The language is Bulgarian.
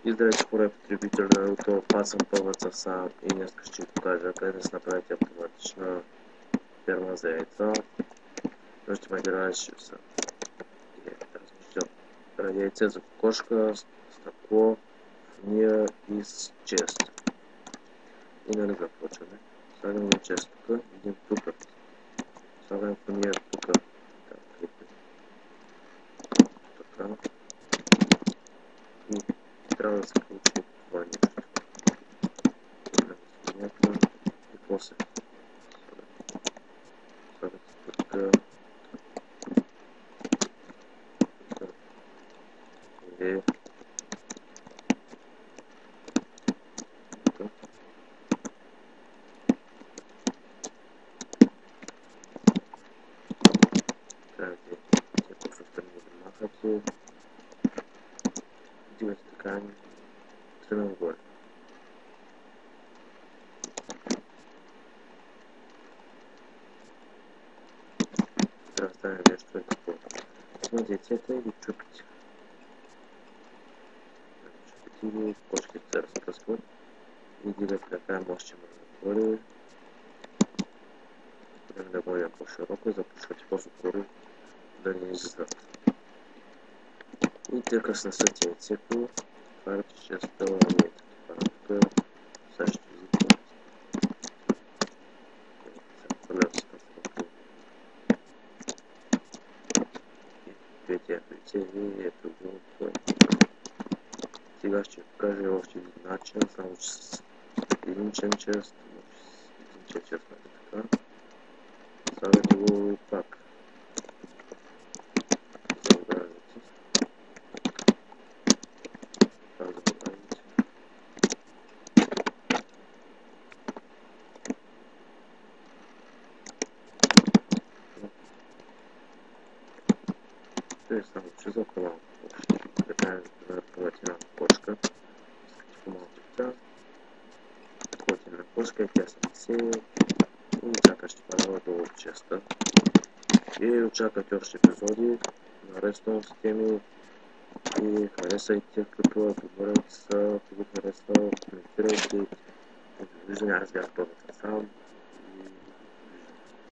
Издалече поред потребителя от опасен пълваца сам и днес ще ви покажа как да се направите автоматична ферма за яйца. Нужните материали ще са яйце за кокошка, стъкло, фуния и с чест. И нали започваме. Слагаме чест тук, един тук. Слагаме фуния тук. Така. И трябва да се получи това нещо. И после слагате тук и тук. Трябва да почва страни да махате. Дигате така страна отгоре. Трябва да стане нещо и такова. Снимате яйцата и ги чупите. Чупите ги, кошките се разпръскват и дигате така мощче нагоре. Време да бъде по-широко и запушвате по-скоро да не излизат. И така снесете яйцето, отваряте честа, ламиете това тук, сега ще излизат. Двете яйце и ето го тук. Сега ще ви покажа още един начин, само че с един ченчест, един ченчест така. Слагате го пак. Заобразите. Това заобразите. Това е само че за по-малко кошка. Така да пъвате една кошка. Искате по-малко така. Такова една кошка и тя се насее. И така ще падава долу в честа. И очаквате още епизоди на Redstone системи и харесайте, като абонирайте се, ако ви харесва, коментирайте. Виждане, аз бях първата сам.